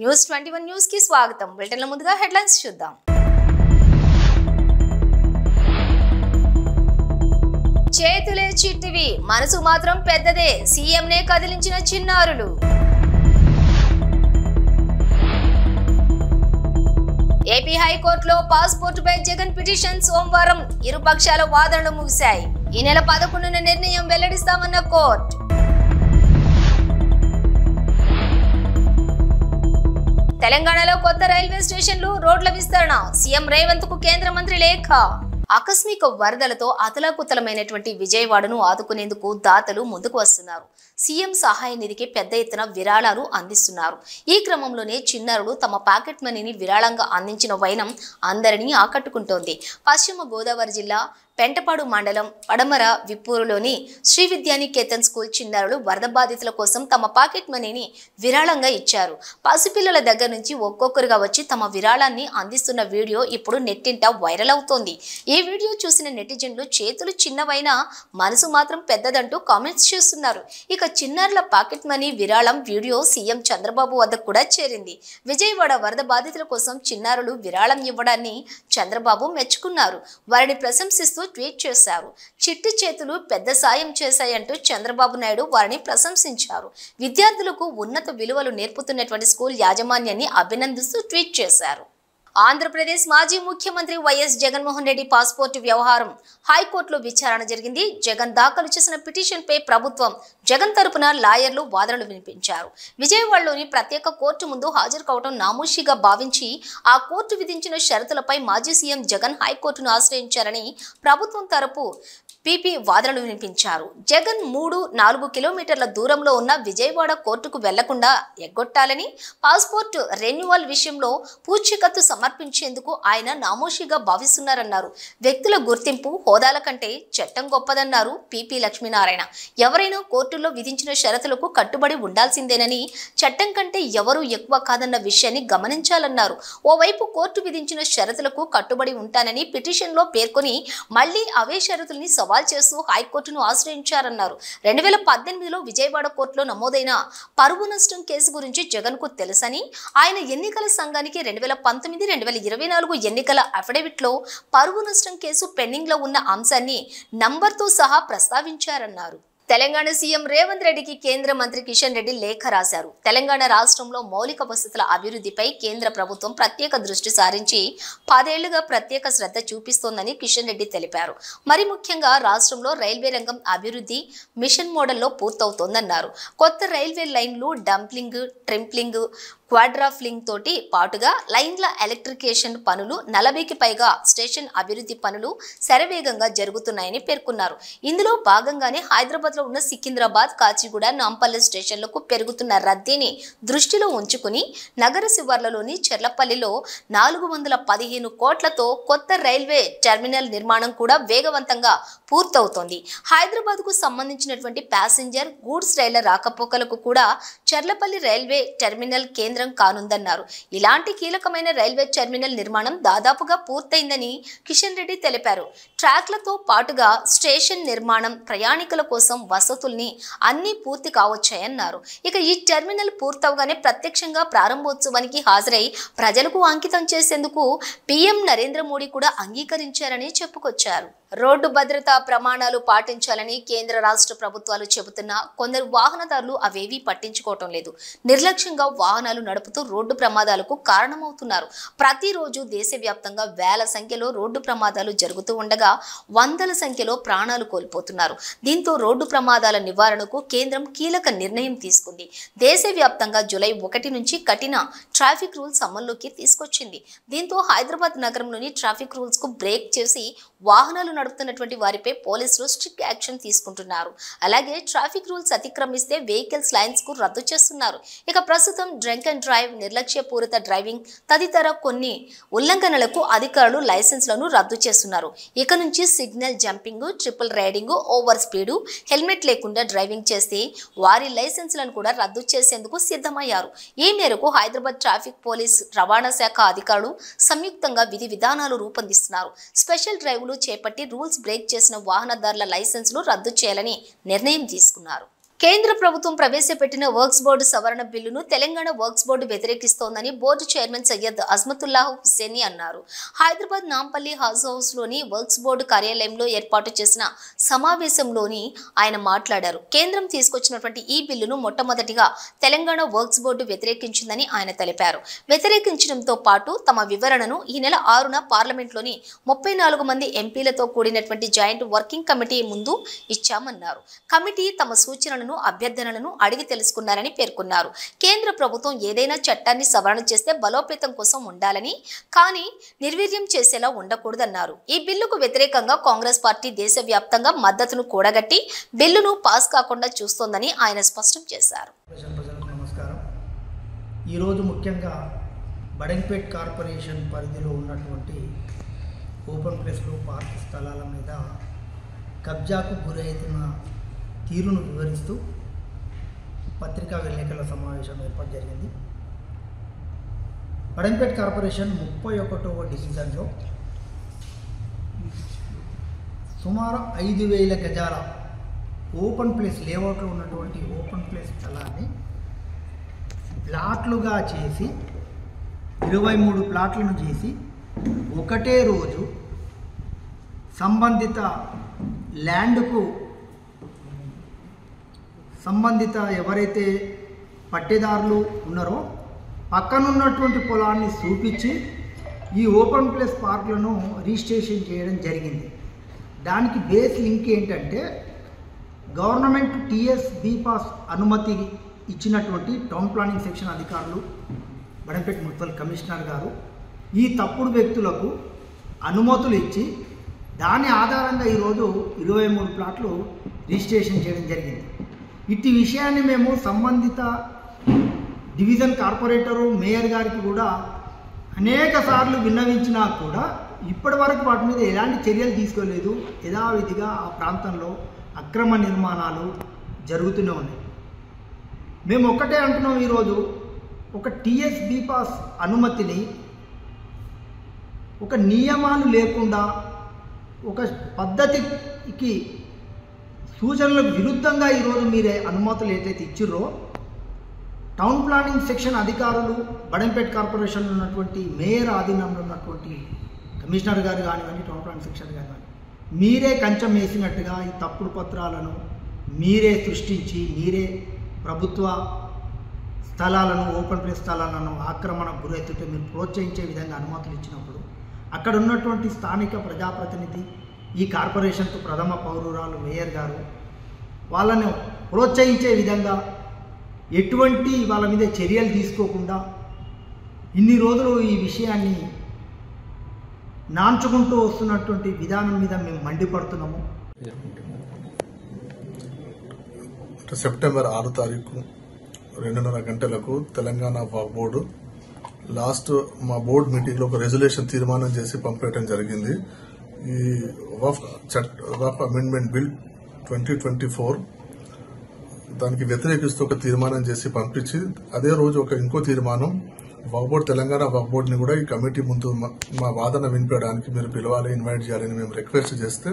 News 21 news కి స్వాగతం. బులెటిన్ల ముందుగా హెడ్లైన్స్ చూద్దాం. చేతులే చిట్టివి, మనసు మాత్రం పెద్దదే. సీఎంనే కదిలించిన చిన్నారులు. ఏపీ హైకోర్టులో పాస్పోర్టుపై జగన్ పిటిషన్ సోమవారం ఇరు పక్షాల వాదనలు ముగిశాయి. ఈ నెల 11న నిర్ణయం వెల్లడిస్తామన్న కోర్టు. తెలంగాణలో కొత్త రైల్వే స్టేషన్లు, రోడ్ల విస్తరణ. సీఎం రేవంత్ కు కేంద్ర మంత్రి లేఖ. ఆకస్మిక వరదలతో అతలాకుతలమైనటువంటి విజయవాడను ఆదుకునేందుకు దాతలు ముందుకు వస్తున్నారు. సీఎం సహాయ నిధికి పెద్ద ఎత్తున విరాళాలు అందిస్తున్నారు. ఈ క్రమంలోనే చిన్నారులు తమ పాకెట్ మనీని విరాళంగా అందించిన వైనం అందరినీ ఆకట్టుకుంటోంది. పశ్చిమ గోదావరి జిల్లా పెంటపాడు మండలం పడమర విప్పూరులోని శ్రీ విద్యానికేతన్ స్కూల్ చిన్నారులు వరద బాధితుల కోసం తమ పాకెట్ మనీని విరాళంగా ఇచ్చారు. పసిపిల్లల దగ్గర నుంచి ఒక్కొక్కరుగా వచ్చి తమ విరాళాన్ని అందిస్తున్న వీడియో ఇప్పుడు నెట్టింట వైరల్ అవుతోంది. ఈ వీడియో చూసిన నెటిజన్లు చేతులు చిన్నవైనా మనసు మాత్రం పెద్దదంటూ కామెంట్స్ చేస్తున్నారు. ఇక చిన్నారుల పాకెట్ మనీ విరాళం వీడియో సీఎం చంద్రబాబు వద్దకు కూడా చేరింది. విజయవాడ వరద బాధితుల కోసం చిన్నారులు విరాళం ఇవ్వడాన్ని చంద్రబాబు మెచ్చుకున్నారు. వారిని ప్రశంసిస్తూ ట్వీట్ చేశారు. చిట్టి చేతులు పెద్ద సాయం చేశాయంటూ చంద్రబాబు నాయుడు వారిని ప్రశంసించారు. విద్యార్థులకు ఉన్నత విలువలు నేర్పుతున్నటువంటి స్కూల్ యాజమాన్యాన్ని అభినందిస్తూ ట్వీట్ చేశారు. ఆంధ్రప్రదేశ్ మాజీ ముఖ్యమంత్రి వైఎస్ జగన్మోహన్ రెడ్డి పాస్పోర్టు వ్యవహారం హైకోర్టులో విచారణ జరిగింది. జగన్ దాఖలు చేసిన పిటిషన్ పై ప్రభుత్వం, జగన్ తరపున లాయర్లు వాదనలు వినిపించారు. విజయవాడలోని ప్రత్యేక కోర్టు ముందు హాజరు కావడం నామూషిగా భావించి ఆ కోర్టు విధించిన షరతులపై మాజీ సీఎం జగన్ హైకోర్టును ఆశ్రయించారని ప్రభుత్వం తరపు పీపీ వాదనలు వినిపించారు. జగన్ 3-4 కిలోమీటర్ల దూరంలో ఉన్న విజయవాడ కోర్టుకు వెళ్లకుండా ఎగ్గొట్టాలని, పాస్పోర్ట్ రెన్యువల్ విషయంలో పూచీకత్తు సమర్పించేందుకు ఆయన నామోషిగా భావిస్తున్నారన్నారు. వ్యక్తుల గుర్తింపు, హోదాల కంటే చట్టం గొప్పదన్నారు పీపీ లక్ష్మీనారాయణ. ఎవరైనా కోర్టుల్లో విధించిన షరతులకు కట్టుబడి ఉండాల్సిందేనని, చట్టం కంటే ఎవరూ ఎక్కువ కాదన్న విషయాన్ని గమనించాలన్నారు. ఓవైపు కోర్టు విధించిన షరతులకు కట్టుబడి ఉంటానని పిటిషన్లో పేర్కొని మళ్లీ అవే షరతుల్ని సవాల్ చేస్తూ హైకోర్టును ఆశ్రయించారన్నారు. 2018లో విజయవాడ కోర్టులో నమోదైన పరువు నష్టం కేసు గురించి జగన్ కు తెలుసని, ఆయన ఎన్నికల సంఘానికి 2019-2024 ఎన్నికల అఫిడవిట్ లో పరువు నష్టం కేసు పెండింగ్ లో ఉన్న అంశాన్ని నంబర్తో సహా ప్రస్తావించారన్నారు. తెలంగాణ సీఎం రేవంత్ రెడ్డికి కేంద్ర మంత్రి కిషన్ రెడ్డి లేఖ రాశారు. తెలంగాణ రాష్ట్రంలో మౌలిక వసతుల అభివృద్ధిపై కేంద్ర ప్రభుత్వం ప్రత్యేక దృష్టి సారించి 10 ఏళ్లుగా ప్రత్యేక శ్రద్ధ చూపిస్తోందని కిషన్ రెడ్డి తెలిపారు. మరి ముఖ్యంగా రాష్ట్రంలో రైల్వే రంగం అభివృద్ధి మిషన్ మోడల్లో పూర్తవుతోందన్నారు. కొత్త రైల్వే లైన్లు, డంప్లింగ్, ట్రింప్లింగ్, క్వాడ్రాఫ్లింగ్ తోటి పాటుగా లైన్ల ఎలక్ట్రికేషన్ పనులు, 40కి పైగా స్టేషన్ అభివృద్ధి పనులు శరవేగంగా జరుగుతున్నాయని పేర్కొన్నారు. ఇందులో భాగంగానే హైదరాబాద్ లో ఉన్న సికింద్రాబాద్, కాచిగూడ, నాంపల్లి స్టేషన్లకు పెరుగుతున్న రద్దీని దృష్టిలో ఉంచుకుని నగర శివార్లలోని చెర్లపల్లిలో 415 కోట్లతో కొత్త రైల్వే టెర్మినల్ నిర్మాణం కూడా వేగవంతంగా పూర్తవుతోంది. హైదరాబాద్ కు సంబంధించినటువంటి ప్యాసింజర్, గూడ్స్ రైళ్ల రాకపోకలకు కూడా చెర్లపల్లి రైల్వే టెర్మినల్ కేంద్రం కానుందన్నారు. ఇలాంటి కీలకమైన రైల్వే టెర్మినల్ నిర్మాణం దాదాపుగా పూర్తయిందని కిషన్ రెడ్డి తెలిపారు. ట్రాక్లతో పాటుగా స్టేషన్ నిర్మాణం, ప్రయాణికుల కోసం వసతుల్ని అన్ని పూర్తి కావచ్చాయన్నారు. ఇక ఈ టెర్మినల్ పూర్తవగానే ప్రత్యక్షంగా ప్రారంభోత్సవానికి హాజరై ప్రజలకు అంకితం చేసేందుకు పీఎం నరేంద్ర మోడీ కూడా అంగీకరించారని చెప్పుకొచ్చారు. రోడ్డు భద్రతా ప్రమాణాలు పాటించాలని కేంద్ర రాష్ట్ర ప్రభుత్వాలు చెబుతున్నా కొందరు వాహనదారులు అవేవీ పట్టించుకోవటం లేదు. నిర్లక్ష్యంగా వాహనాలు నడుపుతూ రోడ్డు ప్రమాదాలకు కారణమవుతున్నారు. ప్రతిరోజు దేశవ్యాప్తంగా వేల సంఖ్యలో రోడ్డు ప్రమాదాలు జరుగుతూ ఉండగా వందల సంఖ్యలో ప్రాణాలు కోల్పోతున్నారు. దీంతో రోడ్డు ప్రమాదాల నివారణకు కేంద్రం కీలక నిర్ణయం తీసుకుంది. దేశవ్యాప్తంగా జూలై 1 నుంచి కఠిన ట్రాఫిక్ రూల్స్ అమల్లోకి తీసుకొచ్చింది. దీంతో హైదరాబాద్ నగరంలోని ట్రాఫిక్ రూల్స్ కు బ్రేక్ చేసి వాహనాలు నడుపుతున్నటువంటి వారిపై పోలీసులు స్ట్రిక్ట్ యాక్షన్ తీసుకుంటున్నారు. అలాగే ట్రాఫిక్ రూల్స్ అతిక్రమిస్తే వెహికల్స్ లైన్స్ కు రద్దు చేస్తున్నారు. ఇక ప్రస్తుతం డ్రంక్ అండ్ డ్రైవ్, నిర్లక్ష్యపూరిత డ్రైవింగ్ తదితర కొన్ని ఉల్లంఘనలకు అధికారులు లైసెన్స్లను రద్దు చేస్తున్నారు. ఇక నుంచి signal jumping, triple riding, over speed, helmet లేకుండా డ్రైవింగ్ చేస్తే వారి లైసెన్స్లను కూడా రద్దు చేసేందుకు సిద్ధమయ్యారు. ఈ మేరకు హైదరాబాద్ ట్రాఫిక్ పోలీస్, రవాణా శాఖ అధికారులు సంయుక్తంగా విధి విధానాలు రూపొందిస్తున్నారు. స్పెషల్ డ్రైవ్లు చేపట్టి రూల్స్ బ్రేక్ చేసిన వాహనదారుల లైసెన్సులు రద్దు చేయాలని నిర్ణయం తీసుకున్నారు. కేంద్ర ప్రభుత్వం ప్రవేశపెట్టిన వర్క్స్ బోర్డు సవరణ బిల్లును తెలంగాణ వర్క్స్ బోర్డు వ్యతిరేకిస్తోందని బోర్డు చైర్మన్ సయ్యద్ అజ్మతుల్లాహ్ హుస్సేని అన్నారు. హైదరాబాద్ నాంపల్లి హౌస్ లోని వర్క్స్ బోర్డు కార్యాలయంలో ఏర్పాటు చేసిన సమావేశంలోని ఆయన మాట్లాడారు. కేంద్రం తీసుకొచ్చినటువంటి ఈ బిల్లును మొట్టమొదటిగా తెలంగాణ వర్క్స్ బోర్డు వ్యతిరేకించిందని ఆయన తెలిపారు. వ్యతిరేకించడంతో పాటు తమ వివరణను ఈ నెల 6న పార్లమెంట్లోని 34 మంది ఎంపీలతో కూడినటువంటి జాయింట్ వర్కింగ్ కమిటీ ముందు ఇచ్చామన్నారు. కమిటీ తమ సూచనలను అభ్యర్థనలను అడిగి తెలుసుకున్నారని పేర్కొన్నారు. కేంద్ర ప్రభుత్వం ఏదైనా చట్టాన్ని సవరణ చేస్తే బలోపేతం కోసం ఉండాలని, కానీ నిర్వీర్యం చేసేలా ఉండకూడదన్నారు. ఈ బిల్లుకు వ్యతిరేకంగా కాంగ్రెస్ పార్టీ దేశవ్యాప్తంగా మద్దతును కూడగట్టి బిల్లును పాస్ కాకుండా చూస్తోందని ఆయన స్పష్టం చేశారు. ఈరోజు ముఖ్యంగా బడంపేట్ కార్పొరేషన్ పరిధిలో ఉన్నటువంటి ఓపెన్ ప్లేస్లో పార్క్ స్థలాల మీద కబ్జాకు గురైతున్న తీరును వివరిస్తూ పత్రికా విలేకరుల సమావేశం ఏర్పాటు జరిగింది. బడంపేట్ కార్పొరేషన్ 31వ డివిజన్లో సుమారు 5,000 గజాల ఓపెన్ ప్లేస్ లేఅవుట్లో ఉన్నటువంటి ఓపెన్ ప్లేస్ స్థలాన్ని ప్లాట్లుగా చేసి 23 ప్లాట్లను చేసి ఒకటే రోజు సంబంధిత ల్యాండ్కు సంబంధిత ఎవరైతే పట్టేదారులు ఉన్నారో పక్కనున్నటువంటి పొలాన్ని చూపించి ఈ ఓపెన్ ప్లేస్ పార్కులను రిజిస్ట్రేషన్ చేయడం జరిగింది. దానికి బేస్ లింక్ ఏంటంటే గవర్నమెంట్ టీఎస్ బీపాస్ అనుమతి ఇచ్చినటువంటి టౌన్ ప్లానింగ్ సెక్షన్ అధికారులు బడంపేట మున్సిపల్ కమిషనర్ గారు ఈ తప్పుడు వ్యక్తులకు అనుమతులు ఇచ్చి దాని ఆధారంగా ఈరోజు 23 ప్లాట్లు రిజిస్ట్రేషన్ చేయడం జరిగింది. ఇట్టి విషయాన్ని మేము సంబంధిత డివిజన్ కార్పొరేటరు మేయర్ గారికి కూడా అనేక సార్లు విన్నవించినా కూడా ఇప్పటి వరకు వాటి మీద ఎలాంటి చర్యలు తీసుకోలేదు. యథావిధిగా ఆ ప్రాంతంలో అక్రమ నిర్మాణాలు జరుగుతూనే ఉన్నాయి. మేము ఒక్కటే అంటున్నాం, ఈరోజు ఒక టీఎస్ బీపాస్ అనుమతిని ఒక నియమాలు లేకుండా ఒక పద్ధతికి సూచనలకు విరుద్ధంగా ఈరోజు మీరే అనుమతులు ఏదైతే ఇచ్చిర్రో టౌన్ ప్లానింగ్ సెక్షన్ అధికారులు బడంపేట్ కార్పొరేషన్లో ఉన్నటువంటి మేయర్ ఆధీనంలో ఉన్నటువంటి కమిషనర్ గారు కానివ్వండి, టౌన్ ప్లానింగ్ సెక్షన్ కానివ్వండి, మీరే కంచెం వేసినట్టుగా ఈ తప్పుడు పత్రాలను మీరే సృష్టించి మీరే ప్రభుత్వ స్థలాలను ఓపెన్ ప్లేస్ స్థలాలను ఆక్రమణకు గురవుతుంటే మీరు ప్రోత్సహించే విధంగా అనుమతులు ఇచ్చినప్పుడు అక్కడ ఉన్నటువంటి స్థానిక ప్రజాప్రతినిధి ఈ కార్పొరేషన్కు ప్రథమ పౌరురాలు మేయర్ గారు వాళ్ళను ప్రోత్సహించే విధంగా ఎటువంటి వాళ్ళ మీద చర్యలు తీసుకోకుండా ఇన్ని రోజులు ఈ విషయాన్ని నాంచుకుంటూ వస్తున్నటువంటి విధానం మీద మేము మండిపడుతున్నాము. సెప్టెంబర్ 6 తారీఖు 2:30 గంటలకు తెలంగాణ వక్ఫ్ బోర్డు మా బోర్డు మీటింగ్ లో ఒక రెజల్యూషన్ తీర్మానం చేసి పంపేయడం జరిగింది. ఈ వక్ఫ్ అమెండ్మెంట్ బిల్ 2024 దానికి వ్యతిరేకిస్తూ ఒక తీర్మానం చేసి పంపించి అదే రోజు ఇంకో తీర్మానం వక్ఫ్ బోర్డు తెలంగాణ వక్ఫ్ బోర్డుని కూడా ఈ కమిటీ ముందు మా వాదన వినిపించడానికి మీరు పిలవాలి, ఇన్వైట్ చేయాలని మేము రిక్వెస్ట్ చేస్తే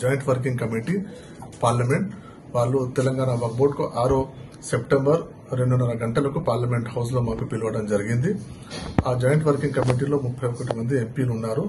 జాయింట్ వర్కింగ్ కమిటీ పార్లమెంట్ వాళ్ళు తెలంగాణ వక్ఫ్ బోర్డుకు 6 సెప్టెంబర్ 2:30 గంటలకు పార్లమెంట్ హౌస్ లో మాకు పిలవడం జరిగింది. ఆ జాయింట్ వర్కింగ్ కమిటీలో 31 మంది ఎంపీలు ఉన్నారు.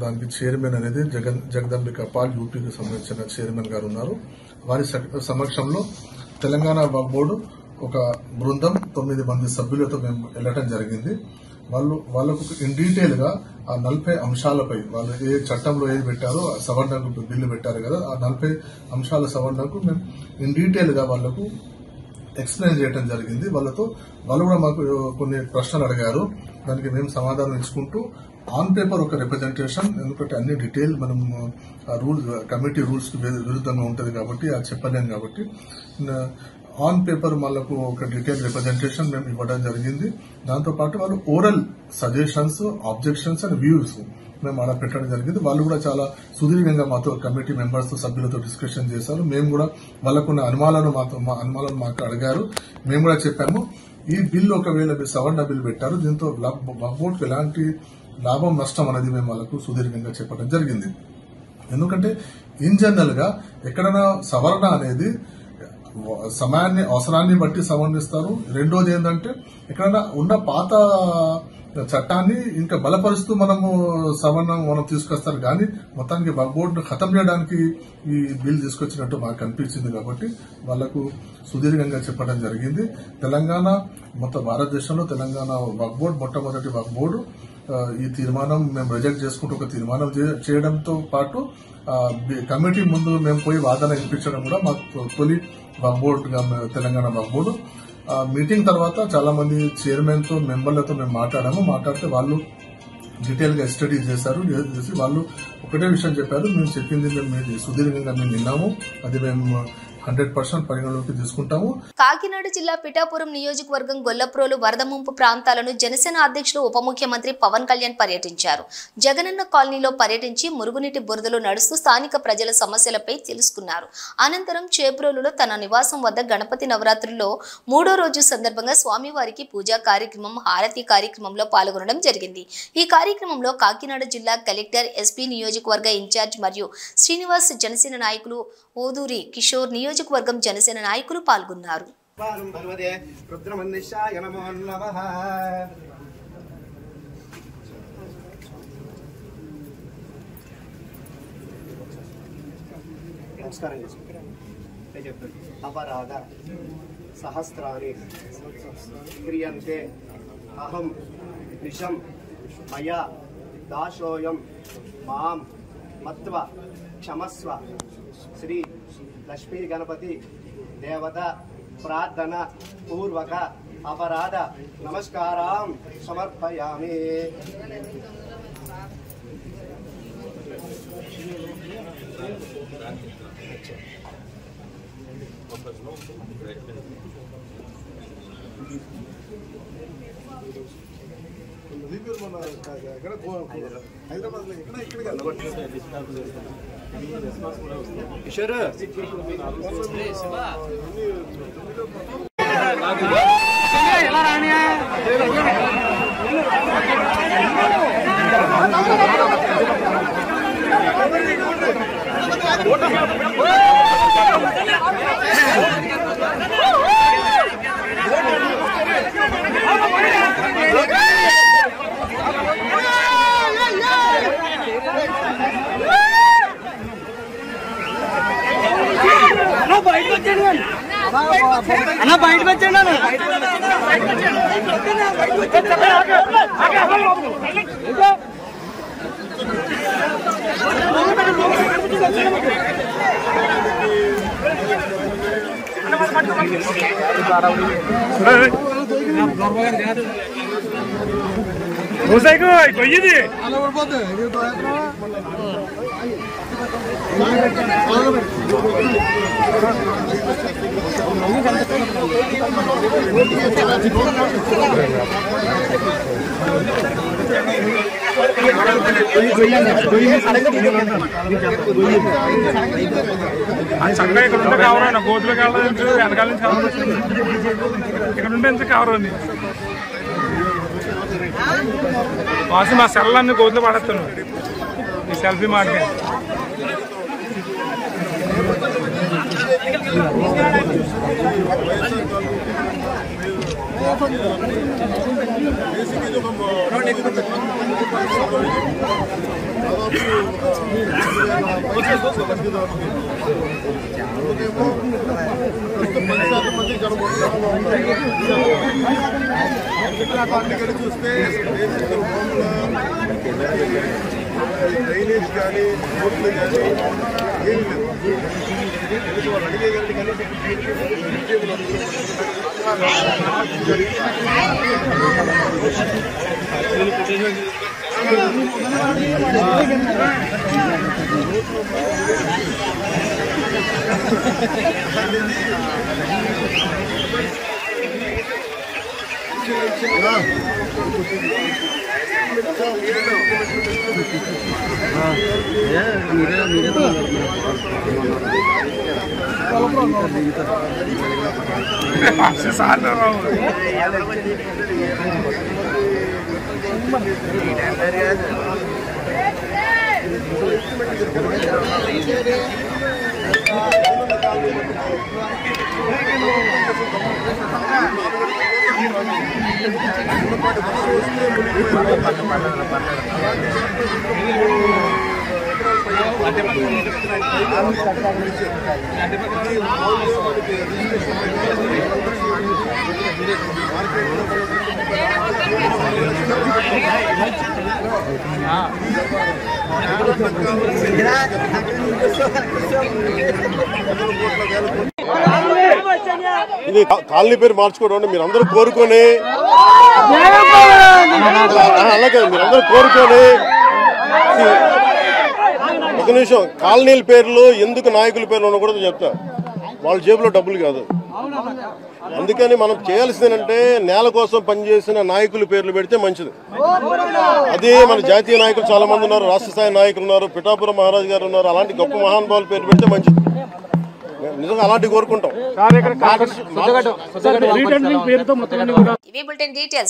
దానికి చైర్మన్ అనేది జగదంబిక పాల్ యూపీకి సంబంధించిన చైర్మన్ గారు ఉన్నారు. వారి సమక్షంలో తెలంగాణ వక్ఫ్ బోర్డు ఒక బృందం 9 మంది సభ్యులతో మేము వెళ్లడం జరిగింది. వాళ్ళకు ఇన్ డీటెయిల్ గా ఆ 40 అంశాలపై వాళ్ళు ఏ చట్టంలో ఏది పెట్టారో సవరణకు బిల్లు పెట్టారు కదా, ఆ 40 అంశాల సవరణకు మేము ఇన్ డీటెయిల్ గా వాళ్లకు ఎక్స్ప్లెయిన్ చేయడం జరిగింది. వాళ్ళు కూడా మాకు కొన్ని ప్రశ్నలు అడిగారు. దానికి మేము సమాధానం ఇచ్చుకుంటూ ఆన్ పేపర్ ఒక రిప్రజెంటేషన్, ఎందుకంటే అన్ని డీటెయిల్ మనం కమిటీ రూల్స్ కి విరుద్ధంగా ఉంటుంది కాబట్టి అది చెప్పలేం కాబట్టి ఆన్ పేపర్ వాళ్ళకు ఒక డీటెయిల్ రిప్రజెంటేషన్ మేము ఇవ్వడం జరిగింది. దాంతోపాటు వాళ్ళు oral suggestions, objections and views మేము అలా పెట్టడం జరిగింది. వాళ్ళు కూడా చాలా సుదీర్ఘంగా మాతో కమిటీ మెంబర్స్ తో సభ్యులతో డిస్కషన్ చేశారు. మేము కూడా వాళ్ళకున్న అనుమానాలను మాకు అడిగారు. మేము కూడా చెప్పాము, ఈ బిల్ ఒకవేళ సవరణ బిల్ పెట్టారు, దీంతో వక్ఫ్ బోర్డుకు ఎలాంటి లాభం నష్టం అనేది మేము వాళ్ళకు సుదీర్ఘంగా చెప్పడం జరిగింది. ఎందుకంటే ఇన్ జనరల్ గా ఎక్కడైనా సవరణ అనేది సమయాన్ని అవసరాన్ని బట్టి సవరణిస్తారు. రెండోది ఏంటంటే ఎక్కడైనా ఉన్న పాత చట్టాన్ని ఇంకా బలపరుస్తూ మనం తీసుకొస్తారు. కానీ మొత్తానికి వక్ఫ్ బోర్డును ఖతం చేయడానికి ఈ బిల్ తీసుకొచ్చినట్టు మాకు అనిపించింది. కాబట్టి వాళ్లకు సుదీర్ఘంగా చెప్పడం జరిగింది. తెలంగాణ మొత్తం భారతదేశంలో తెలంగాణ వక్ఫ్ బోర్డు మొట్టమొదటి వక్ఫ్ బోర్డు. ఈ తీర్మానం మేము రిజెక్ట్ చేసుకుంటూ ఒక తీర్మానం చేయడంతో పాటు కమిటీ ముందు మేము పోయి వాదన వినిపించడం కూడా మాకు తొలి వక్ఫ్ బోర్డు తెలంగాణ వక్ఫ్ బోర్డు. మీటింగ్ తర్వాత చాలా మంది చైర్మన్ తో మెంబర్లతో మేము మాట్లాడితే వాళ్ళు డీటెయిల్ గా స్టడీ చేసి వాళ్ళు ఒకటే విషయం చెప్పారు. మేము చెప్పింది మేము సుదీర్ఘంగా మేము విన్నాము, అది మేము 100% పరిగణలోకి తీసుకుంటాము. కాకినాడ జిల్లా పిఠాపురం నియోజకవర్గం గొల్లప్రోలు వరద ముంపు ప్రాంతాలను జనసేన అధ్యక్షులు ఉప ముఖ్యమంత్రి పవన్ కళ్యాణ్ పర్యటించారు. జగనన్న కాలనీలో పర్యటించి మురుగునీటి బురదలో నడుస్తూ స్థానిక ప్రజల సమస్యలపై తెలుసుకున్నారు. అనంతరం చేబ్రోలులో తన నివాసం వద్ద గణపతి నవరాత్రుల్లో 3వ రోజు సందర్భంగా స్వామివారికి పూజా కార్యక్రమం, హారతి కార్యక్రమంలో పాల్గొనడం జరిగింది. ఈ కార్యక్రమంలో కాకినాడ జిల్లా కలెక్టర్, ఎస్పీ, నియోజకవర్గ ఇన్ఛార్జ్ మరియు శ్రీనివాస్, జనసేన నాయకులు ఓదూరి కిషోర్, నియోజకవర్గం జనసేన నాయకులు పాల్గొన్నారు. అపరాధ సహస్రాని క్రియంతే అహం నిశం మయా దాశోయం మాం మత్వ క్షమస్వ. శ్రీ లక్ష్మీ గణపతి దేవత ప్రార్థన పూర్వక అపరాధ నమస్కారం సమర్పయామి. కిషోర్ అన్న బయటకు వచ్చాడు. కొయ్యది చక్కగా ఇక్కడ ఉంటే కావరా గోతులోకి వెళ్ళాలంటే వెనకాల నుంచి కావాలి, ఇక్కడ ఉంటే ఎంత కావరండి. వాసి మా సెల్ అన్ని గోతులో పడేస్తాను ఈ సెల్ఫీ మాకే. చూస్తే డ్రైనేజ్ కానీ రోడ్లు కానీ ఏం లేదు. వాళ్ళు అడిగేదంటే ఇది కాలనీ పేరు మార్చుకోవడం అంటే మీరందరూ కోరుకొని అలాగే మీరందరూ కోరుకొని ఒక నిమిషం కాలనీల పేర్లు ఎందుకు నాయకుల పేర్లు ఉండకూడదు చెప్తా. వాళ్ళ జేబులో డబ్బులు కాదు. అందుకని మనం చేయాల్సిందంటే నేల కోసం పనిచేసిన నాయకుల పేర్లు పెడితే మంచిది. అది మన జాతీయ నాయకులు చాలా మంది ఉన్నారు, రాష్ట్ర స్థాయి నాయకులు ఉన్నారు, పిఠాపురం మహారాజు గారు ఉన్నారు. అలాంటి గొప్ప మహానుభావుల పేర్లు పెడితే మంచిది. నిజంగా అలాంటివి కోరుకుంటాం. ఇవి బులెటిన్ డీటెయిల్స్.